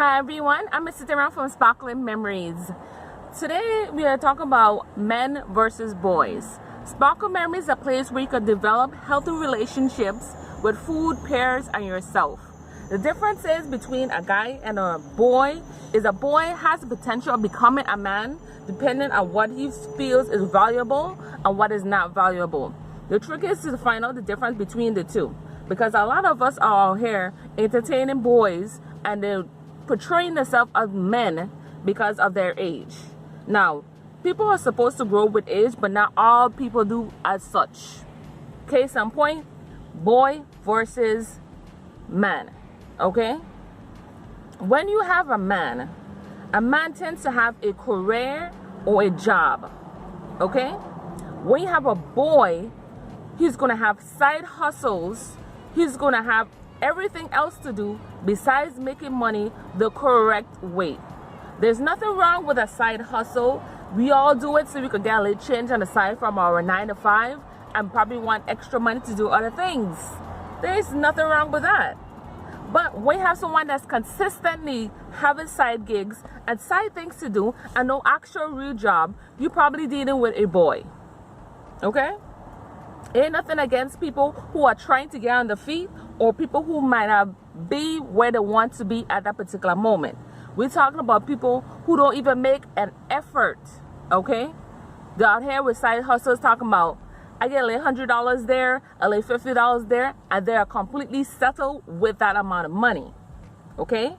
Hi everyone, I'm Mrs. Around from Sparkling Memories. Today we are talking about men versus boys. Sparkle Memories is a place where you can develop healthy relationships with food, pairs, and yourself. The difference is between a guy and a boy is a boy has the potential of becoming a man depending on what he feels is valuable and what is not valuable. The trick is to find out the difference between the two, because a lot of us are out here entertaining boys and they're portraying themselves as men because of their age. Now, people are supposed to grow with age, but not all people do as such. Case in point, boy versus man. Okay? When you have a man tends to have a career or a job. Okay? When you have a boy, he's going to have side hustles. He's going to have everything else to do besides making money the correct way. There's nothing wrong with a side hustle. We all do it so we could get a little change on the side from our 9 to 5 and probably want extra money to do other things. There's nothing wrong with that. But when you have someone that's consistently having side gigs and side things to do and no actual real job, you're probably dealing with a boy. Okay? Ain't nothing against people who are trying to get on their feet or people who might not be where they want to be at that particular moment. We're talking about people who don't even make an effort, okay? They're out here with side hustles talking about, I get like $100 there, I like $50 there, and they're completely settled with that amount of money, okay?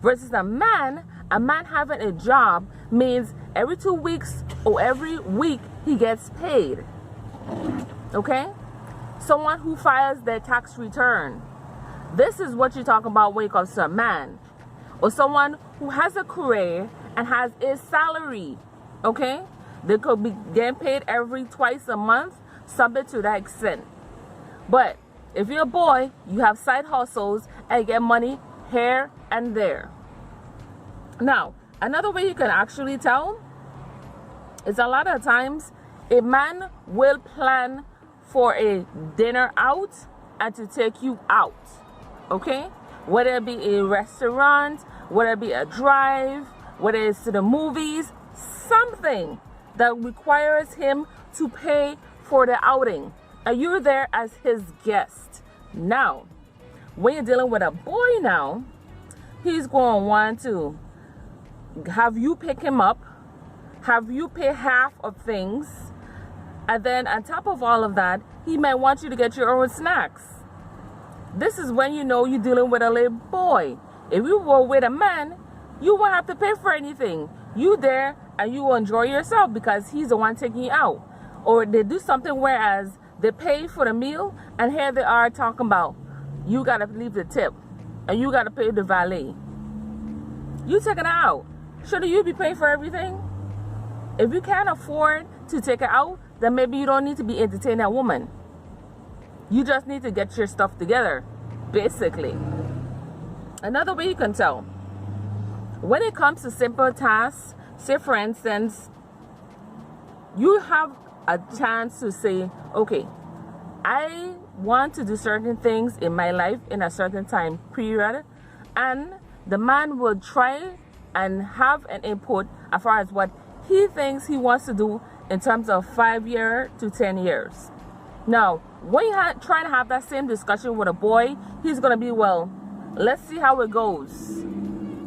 Versus a man having a job means every 2 weeks or every week he gets paid. Okay? Someone who files their tax return. This is what you're talking about when it comes to a man. Or someone who has a career and has a salary. Okay? They could be getting paid every twice a month, subject to that extent. But if you're a boy, you have side hustles and you get money here and there. Now, another way you can actually tell is a lot of times a man will plan for a dinner out and to take you out, okay? Whether it be a restaurant, whether it be a drive, whether it's to the movies, something that requires him to pay for the outing, and you're there as his guest. Now, when you're dealing with a boy now, he's going to want to have you pick him up, have you pay half of things, and then on top of all of that, he might want you to get your own snacks. This is when you know you're dealing with a little boy. If you were with a man, you won't have to pay for anything. You there and you will enjoy yourself because he's the one taking you out. Or they do something whereas they pay for the meal and here they are talking about you got to leave the tip and you got to pay the valet. You taking her out. Shouldn't you be paying for everything? If you can't afford to take her out, then maybe you don't need to be entertaining a woman. You just need to get your stuff together, basically. Another way you can tell, when it comes to simple tasks, say for instance, you have a chance to say, okay, I want to do certain things in my life in a certain time period, and the man will try and have an input as far as what he thinks he wants to do in terms of 5 years to 10 years. Now, when you try to have that same discussion with a boy, he's going to be, well, let's see how it goes.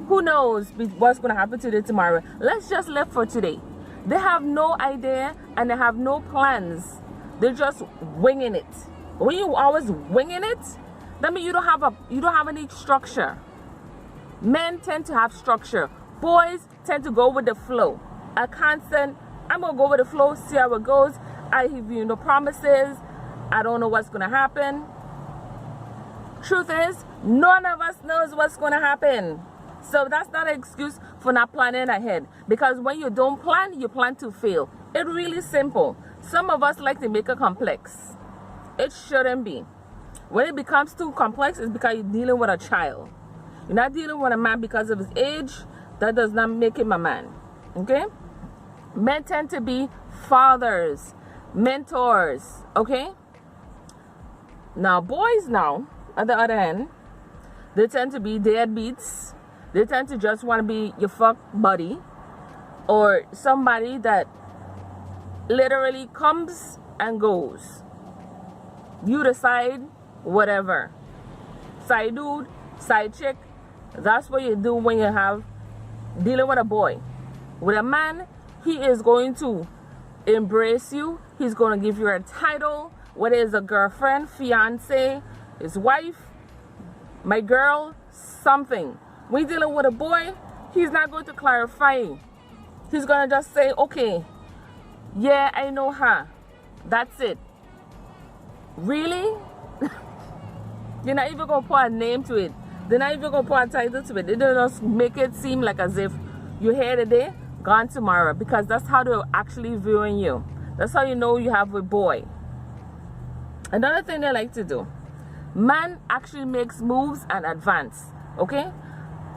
Who knows what's going to happen today, tomorrow? Let's just live for today. They have no idea and they have no plans. They're just winging it. When you always winging it, that means you don't have any structure. Men tend to have structure. Boys tend to go with the flow. A constant, I'm going to go with the flow, see how it goes. I give you no promises. I don't know what's going to happen. Truth is, none of us knows what's going to happen. So that's not an excuse for not planning ahead. Because when you don't plan, you plan to fail. It's really simple. Some of us like to make it complex. It shouldn't be. When it becomes too complex, it's because you're dealing with a child. You're not dealing with a man because of his age. That does not make him a man. Okay? Men tend to be fathers, mentors, okay? Now, boys now, on the other hand, they tend to be deadbeats. They tend to just want to be your fuck buddy, or somebody that literally comes and goes. You decide, whatever. Side dude, side chick. That's what you do when you have dealing with a boy. With a man, he is going to embrace you. He's going to give you a title, whether it's a girlfriend, fiance, his wife, my girl, something. When you're dealing with a boy, he's not going to clarify. He's going to just say, okay, yeah, I know her. That's it. Really? You're not even going to put a name to it. They're not even going to put a title to it. They just make it seem like as if you're here today, gone tomorrow. Because that's how they're actually viewing you. That's how you know you have a boy. Another thing they like to do. Man actually makes moves and advance. Okay?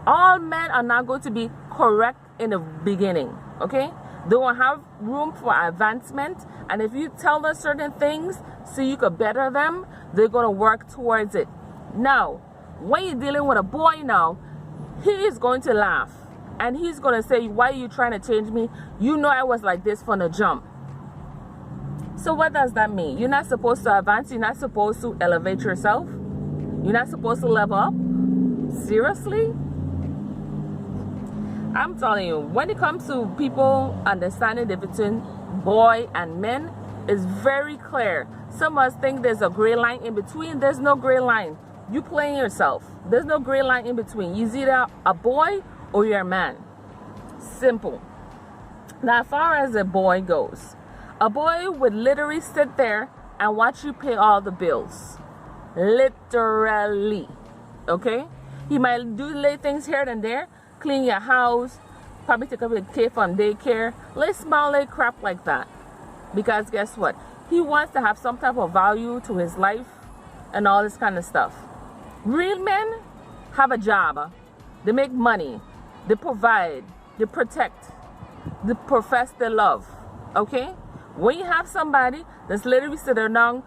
All men are not going to be correct in the beginning. Okay? They will have room for advancement. And if you tell them certain things so you could better them, they're going to work towards it. Now, when you're dealing with a boy now, he is going to laugh. And he's going to say, why are you trying to change me? You know I was like this from the jump. So what does that mean? You're not supposed to advance. You're not supposed to elevate yourself. You're not supposed to level up. Seriously? I'm telling you, when it comes to people understanding the difference between boy and men, it's very clear. Some of us think there's a gray line in between. There's no gray line. You playing yourself. There's no gray line in between. You're either a boy or you're a man. Simple. Now, as far as a boy goes, a boy would literally sit there and watch you pay all the bills. Literally. Okay? He might do little things here and there. Clean your house. Probably take up the kid from daycare. Little small little crap like that. Because guess what? He wants to have some type of value to his life and all this kind of stuff. Real men have a job. They make money. They provide. They protect. They profess their love. Okay? When you have somebody that's literally sitting down,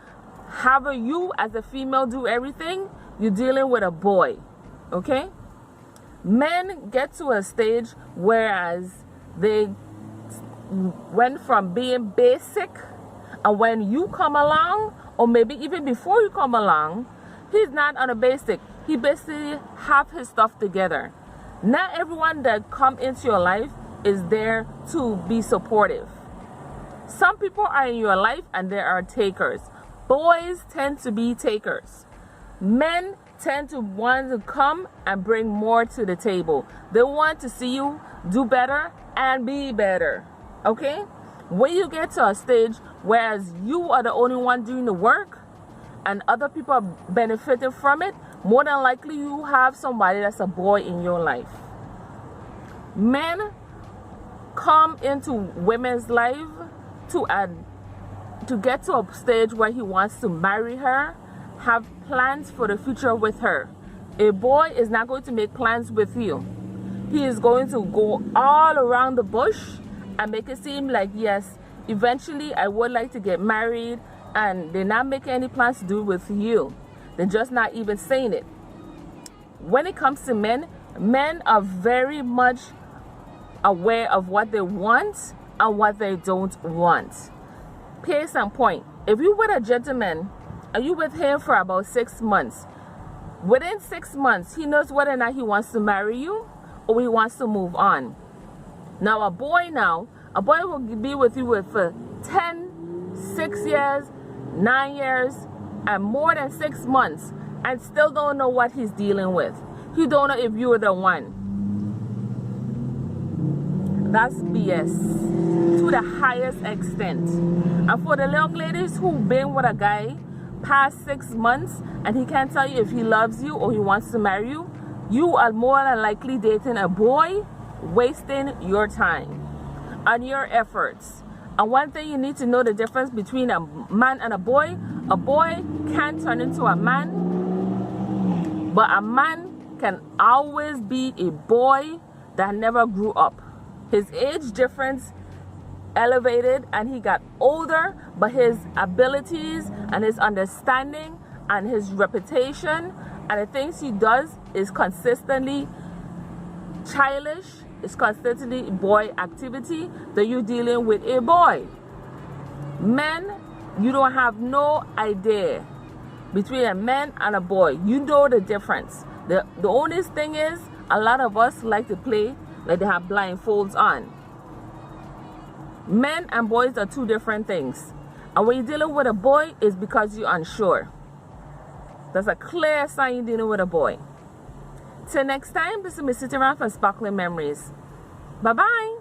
having you as a female do everything, you're dealing with a boy. Okay? Men get to a stage whereas they went from being basic, and when you come along, or maybe even before you come along, he's not on a basic. He basically have his stuff together. Not everyone that come into your life is there to be supportive. Some people are in your life and there are takers. Boys tend to be takers. Men tend to want to come and bring more to the table. They want to see you do better and be better. Okay? When you get to a stage whereas you are the only one doing the work and other people are benefiting from it, more than likely you have somebody that's a boy in your life. Men come into women's life to get to a stage where he wants to marry her, have plans for the future with her. A boy is not going to make plans with you. He is going to go all around the bush and make it seem like, yes, eventually I would like to get married, and they're not making any plans to do with you. They're just not even saying it. When it comes to men, men are very much aware of what they want and what they don't want. Case in point, if you with a gentleman and you with him for about 6 months, within 6 months, he knows whether or not he wants to marry you or he wants to move on. Now, a boy will be with you for 10, 6 years, 9 years, and more than 6 months, and still don't know what he's dealing with. He don't know if you're the one. That's BS to the highest extent. And for the young ladies who've been with a guy past 6 months and he can't tell you if he loves you or he wants to marry you, you are more than likely dating a boy, wasting your time and your efforts. And one thing you need to know the difference between a man and a boy can turn into a man, but a man can always be a boy that never grew up. His age difference elevated and he got older, but his abilities and his understanding and his reputation and the things he does is consistently childish, it's constantly boy activity, then you're dealing with a boy. Men, you don't have no idea between a man and a boy. You know the difference. The only thing is, a lot of us like to play like they have blindfolds on. Men and boys are two different things. And when you're dealing with a boy, it's because you're unsure. That's a clear sign you're dealing with a boy. Till next time, this is me sitting around for Sparkling Memories. Bye-bye.